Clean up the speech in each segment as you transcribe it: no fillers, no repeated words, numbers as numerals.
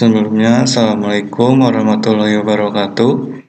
Sebelumnya, Assalamualaikum warahmatullahi wabarakatuh.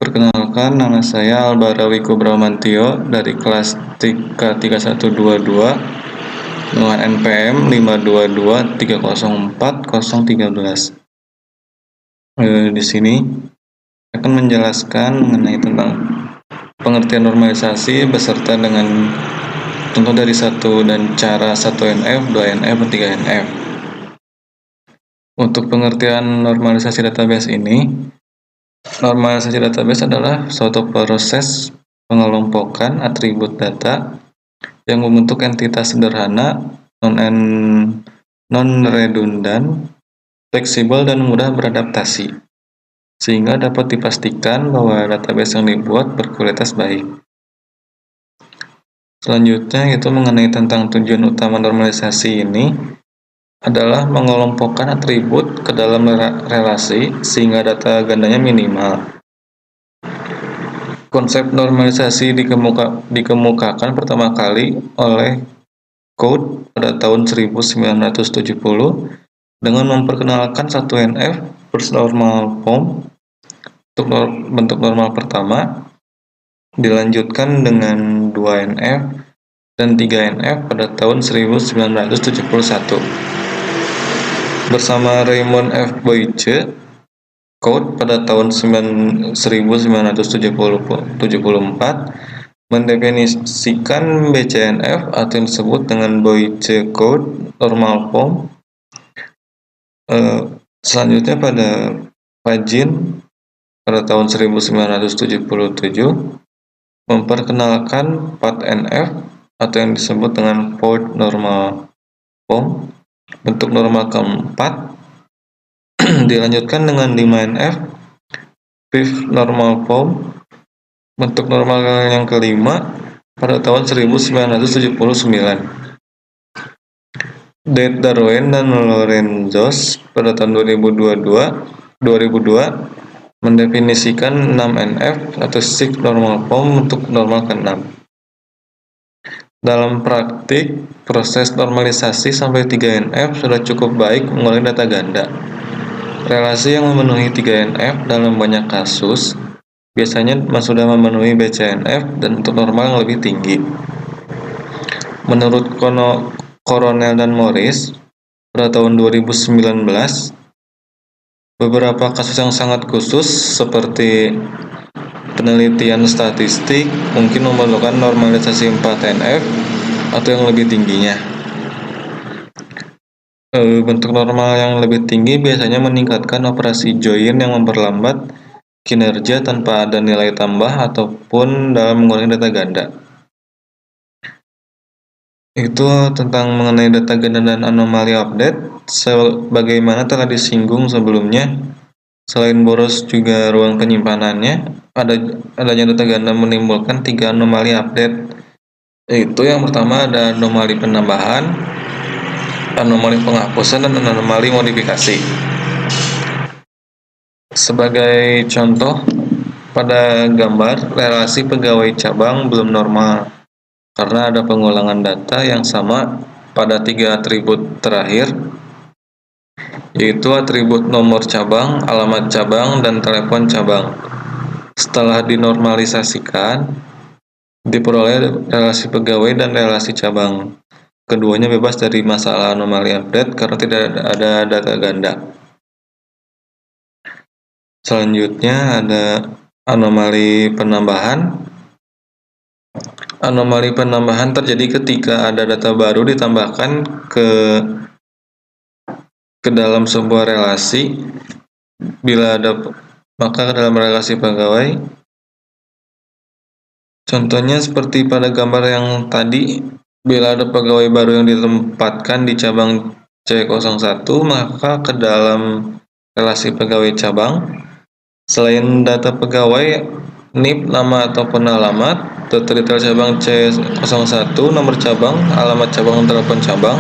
Perkenalkan, nama saya Albarawi Kubramantio dari kelas TK3122 dengan NPM 522304013. Di sini akan menjelaskan mengenai tentang pengertian normalisasi beserta dengan contoh dari satu dan cara 1NF, 2NF, dan 3NF. Untuk pengertian normalisasi database ini, normalisasi database adalah suatu proses pengelompokan atribut data yang membentuk entitas sederhana, non-redundan, fleksibel, dan mudah beradaptasi, sehingga dapat dipastikan bahwa database yang dibuat berkualitas baik. Selanjutnya, yaitu mengenai tentang tujuan utama normalisasi ini adalah mengelompokkan atribut ke dalam relasi sehingga data gandanya minimal. Konsep normalisasi dikemukakan pertama kali oleh Coate pada tahun 1970 dengan memperkenalkan 1NF First Normal Form untuk bentuk normal pertama, dilanjutkan dengan 2NF dan 3NF pada tahun 1971. Bersama Raymond F. Boyce, Coate pada tahun 1974 mendefinisikan BCNF atau yang disebut dengan Boyce-Coate Normal Form. Selanjutnya pada Pagin pada tahun 1977 memperkenalkan 4NF atau yang disebut dengan Fourth Normal Form, bentuk normal keempat, dilanjutkan dengan 5NF, Fifth Normal Form, bentuk normal yang kelima pada tahun 1979. Date Darwin dan Lorenzos pada tahun 2002 mendefinisikan 6NF atau Sixth Normal Form untuk normal ke-6. Dalam praktik, proses normalisasi sampai 3NF sudah cukup baik mengurangi data ganda. Relasi yang memenuhi 3NF dalam banyak kasus biasanya sudah memenuhi BCNF dan untuk normal yang lebih tinggi. Menurut Coronel dan Morris pada tahun 2019, beberapa kasus yang sangat khusus seperti penelitian statistik mungkin memerlukan normalisasi 4NF atau yang lebih tingginya. Bentuk normal yang lebih tinggi biasanya meningkatkan operasi join yang memperlambat kinerja tanpa ada nilai tambah ataupun dalam mengurangi data ganda. Itu tentang mengenai data ganda dan anomali update. Sebagaimana telah disinggung sebelumnya, selain boros juga ruang penyimpanannya, adanya data ganda menimbulkan 3 anomali update. Yaitu yang pertama ada anomali penambahan, anomali penghapusan, dan anomali modifikasi. Sebagai contoh, pada gambar relasi pegawai cabang belum normal karena ada pengulangan data yang sama pada 3 atribut terakhir, yaitu atribut nomor cabang, alamat cabang, dan telepon cabang. Setelah dinormalisasikan, diperoleh relasi pegawai dan relasi cabang. Keduanya bebas dari masalah anomali update karena tidak ada data ganda. Selanjutnya ada anomali penambahan. Anomali penambahan terjadi ketika ada data baru ditambahkan ke dalam sebuah relasi. Maka ke dalam relasi pegawai. Contohnya seperti pada gambar yang tadi, bila ada pegawai baru yang ditempatkan di cabang C01, maka ke dalam relasi pegawai cabang, selain data pegawai, NIP, nama ataupun alamat, data detail cabang C01, nomor cabang, alamat cabang, telepon cabang,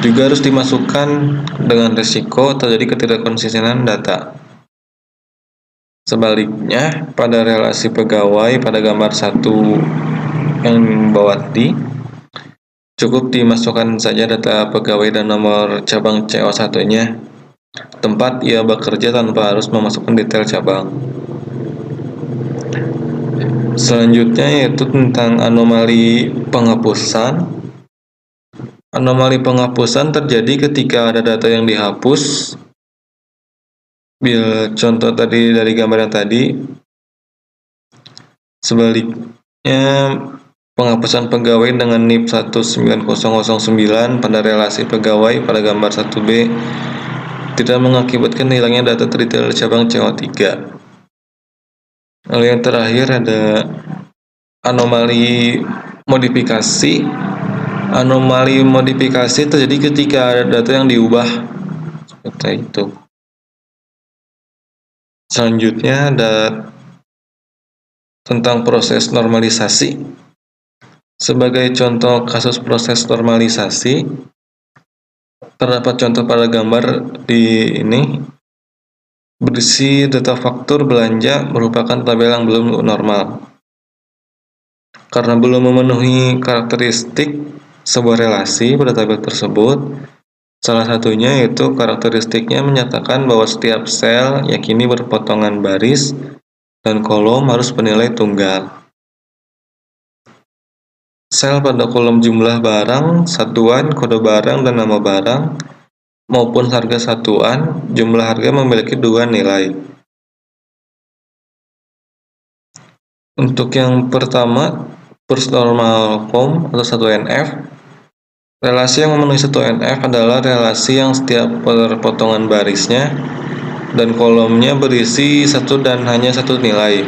juga harus dimasukkan dengan risiko terjadi ketidakkonsistenan data. Sebaliknya, pada relasi pegawai pada gambar 1 yang bawah tadi, cukup dimasukkan saja data pegawai dan nomor cabang CO1-nya. tempat ia bekerja tanpa harus memasukkan detail cabang. Selanjutnya yaitu tentang anomali penghapusan. Anomali penghapusan terjadi ketika ada data yang dihapus. Bila contoh tadi dari gambar yang tadi, sebaliknya penghapusan pegawai dengan NIP 19009 pada relasi pegawai pada gambar 1B tidak mengakibatkan hilangnya data detail cabang CO3. Lalu yang terakhir ada anomali modifikasi. Anomali modifikasi terjadi ketika ada data yang diubah seperti itu. Selanjutnya ada tentang proses normalisasi. Sebagai contoh kasus proses normalisasi, terdapat contoh pada gambar di ini. Berisi data faktur belanja merupakan tabel yang belum normal. Karena belum memenuhi karakteristik sebuah relasi pada tabel tersebut, salah satunya yaitu karakteristiknya menyatakan bahwa setiap sel yakini berpotongan baris dan kolom harus bernilai tunggal. Sel pada kolom jumlah barang, satuan, kode barang, dan nama barang, maupun harga satuan, jumlah harga memiliki dua nilai. Untuk yang pertama, first normal form atau 1NF. Relasi yang memenuhi 1NF adalah relasi yang setiap perpotongan barisnya dan kolomnya berisi satu dan hanya satu nilai.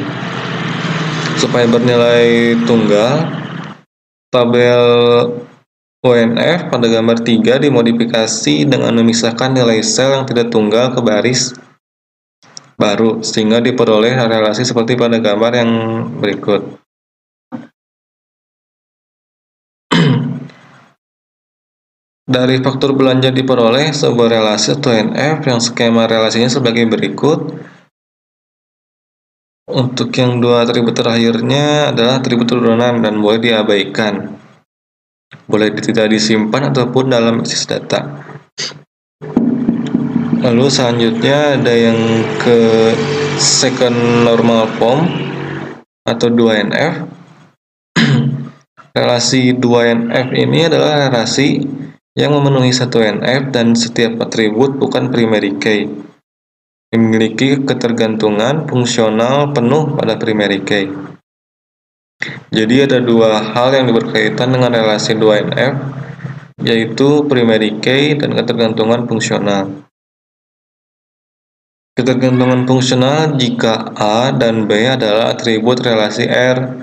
Supaya bernilai tunggal, tabel ONF pada gambar 3 dimodifikasi dengan memisahkan nilai sel yang tidak tunggal ke baris baru, sehingga diperoleh relasi seperti pada gambar yang berikut. Dari faktur belanja diperoleh sebuah relasi 1NF yang skema relasinya sebagai berikut. Untuk yang dua atribut terakhirnya adalah atribut turunan dan boleh diabaikan. Boleh tidak disimpan ataupun dalam basis data. Lalu selanjutnya ada yang ke second normal form atau 2NF. Relasi 2NF ini adalah relasi yang memenuhi 1NF dan setiap atribut bukan primary key. Memiliki ketergantungan fungsional penuh pada primary key. Jadi ada dua hal yang berkaitan dengan relasi 2NF, yaitu primary key dan ketergantungan fungsional. Ketergantungan fungsional jika A dan B adalah atribut relasi R,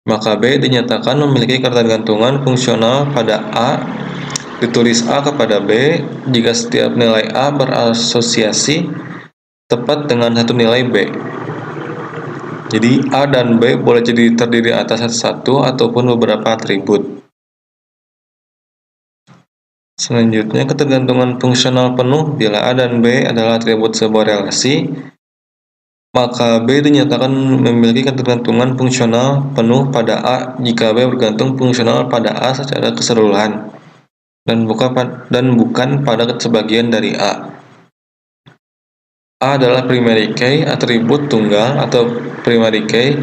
maka B dinyatakan memiliki ketergantungan fungsional pada A. Ditulis A kepada B jika setiap nilai A berasosiasi tepat dengan satu nilai B. Jadi A dan B boleh jadi terdiri atas satu ataupun beberapa atribut. Selanjutnya, ketergantungan fungsional penuh bila A dan B adalah atribut sebuah relasi, maka B dinyatakan memiliki ketergantungan fungsional penuh pada A jika B bergantung fungsional pada A secara keseluruhan dan bukan pada sebagian dari A. A adalah primary key, atribut tunggal atau primary key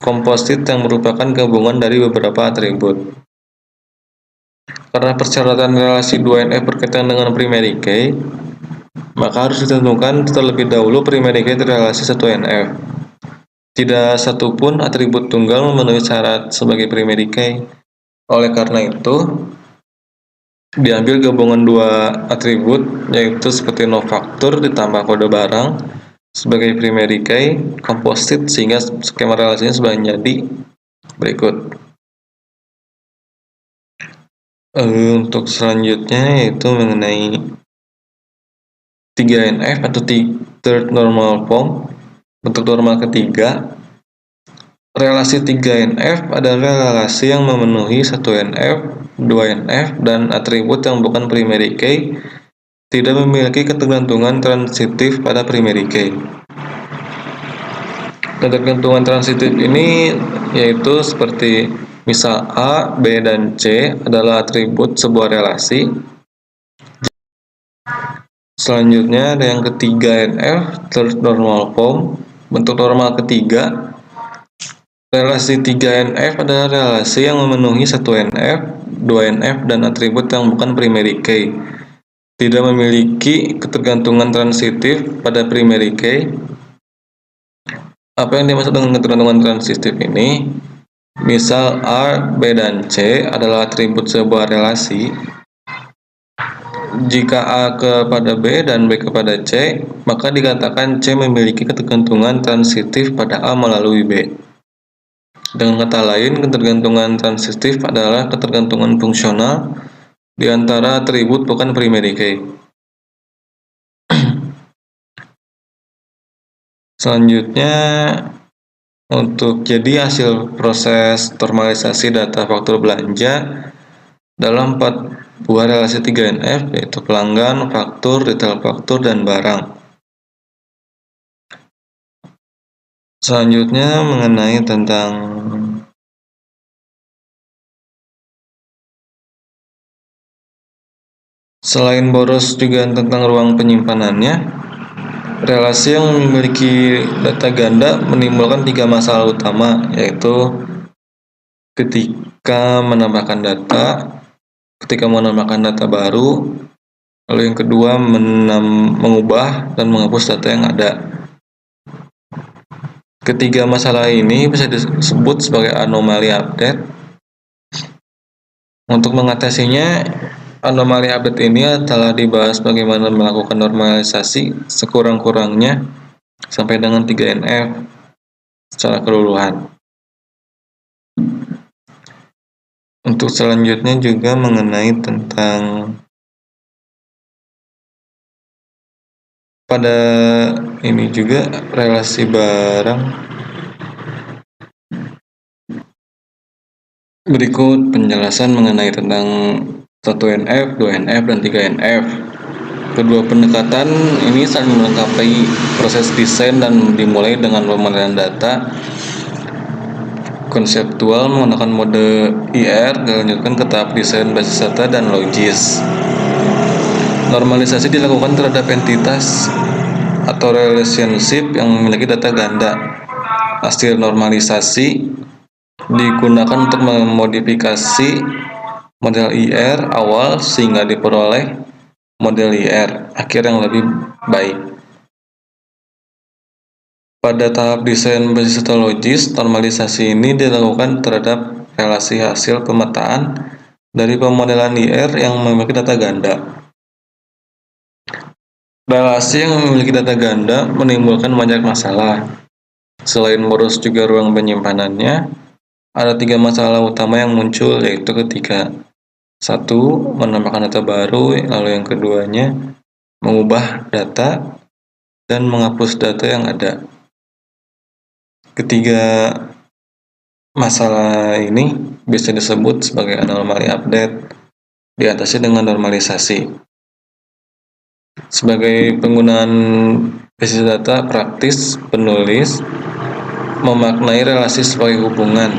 komposit yang merupakan gabungan dari beberapa atribut. Karena persyaratan relasi 2NF berkaitan dengan primary key, maka harus ditentukan terlebih dahulu primary key relasi 1NF. Tidak satupun atribut tunggal memenuhi syarat sebagai primary key. Oleh karena itu, diambil gabungan dua atribut, yaitu seperti nofaktur ditambah kode barang sebagai primary key komposit, sehingga skema relasinya menjadi berikut. Untuk selanjutnya yaitu mengenai 3NF atau third normal form, bentuk normal ketiga. Relasi 3NF adalah relasi yang memenuhi 1NF, 2NF, dan atribut yang bukan primary key, tidak memiliki ketergantungan transitif pada primary key. Ketergantungan transitif ini yaitu seperti misal A, B, dan C adalah atribut sebuah relasi. Selanjutnya ada yang ketiga NF, third normal form. Bentuk normal ketiga, relasi 3NF adalah relasi yang memenuhi 1NF, 2NF, dan atribut yang bukan primary key. Tidak memiliki ketergantungan transitif pada primary key. Apa yang dimaksud dengan ketergantungan transitif ini? Misal A, B, dan C adalah atribut sebuah relasi. Jika A kepada B dan B kepada C, maka dikatakan C memiliki ketergantungan transitif pada A melalui B. Dengan kata lain, ketergantungan transitif adalah ketergantungan fungsional di antara atribut bukan primary key. Selanjutnya, untuk jadi hasil proses normalisasi data faktur belanja dalam 4 buah relasi 3NF, yaitu pelanggan, faktur, detail faktur, dan barang. Selanjutnya mengenai tentang selain boros juga tentang ruang penyimpanannya. Relasi yang memiliki data ganda menimbulkan 3 masalah utama, yaitu ketika menambahkan data baru, lalu yang kedua mengubah dan menghapus data yang ada. Ketiga masalah ini bisa disebut sebagai anomali update. Untuk mengatasinya, anomali update ini telah dibahas bagaimana melakukan normalisasi sekurang-kurangnya sampai dengan 3NF secara keseluruhan. Untuk selanjutnya juga mengenai tentang pada ini juga relasi barang. Berikut penjelasan mengenai tentang 1NF, 2NF, dan 3NF. Kedua pendekatan ini saling melengkapi proses desain dan dimulai dengan pemodelan data konseptual menggunakan mode IR, dilanjutkan ke tahap desain basis data dan logis. Normalisasi dilakukan terhadap entitas atau relationship yang memiliki data ganda. Hasil normalisasi digunakan untuk memodifikasi model IR awal sehingga diperoleh model IR akhir yang lebih baik. Pada tahap desain basis data logis, normalisasi ini dilakukan terhadap relasi hasil pemetaan dari pemodelan IR yang memiliki data ganda. Relasi yang memiliki data ganda menimbulkan banyak masalah. Selain boros juga ruang penyimpanannya, ada 3 masalah utama yang muncul, yaitu ketika 1. Menambahkan data baru, lalu yang keduanya mengubah data dan menghapus data yang ada. Ketiga masalah ini bisa disebut sebagai anomali update, diatasi dengan normalisasi. Sebagai penggunaan basis data praktis, penulis memaknai relasi sebagai hubungan.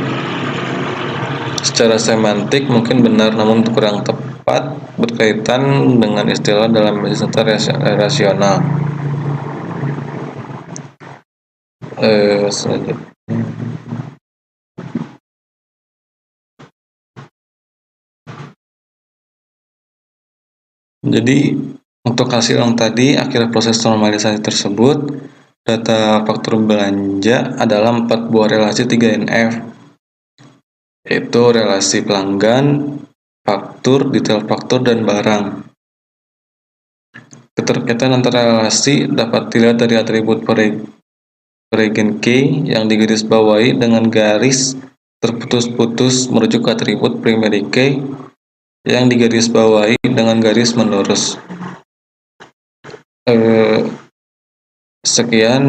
Secara semantik mungkin benar, namun kurang tepat berkaitan dengan istilah dalam basis data relasional. Selanjutnya. Jadi untuk hasil yang tadi, akhir proses normalisasi tersebut, data faktur belanja adalah 4 buah relasi 3NF, yaitu relasi pelanggan, faktur, detail faktur, dan barang. Keterkaitan antara relasi dapat dilihat dari atribut Regen key yang digarisbawahi dengan garis terputus-putus merujuk ke atribut primary key yang digarisbawahi dengan garis melurus. Sekian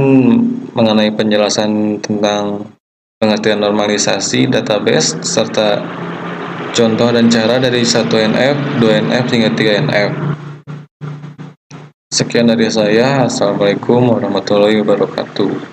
mengenai penjelasan tentang pengertian normalisasi database serta contoh dan cara dari 1NF, 2NF, hingga 3NF. Sekian dari saya. Assalamualaikum warahmatullahi wabarakatuh.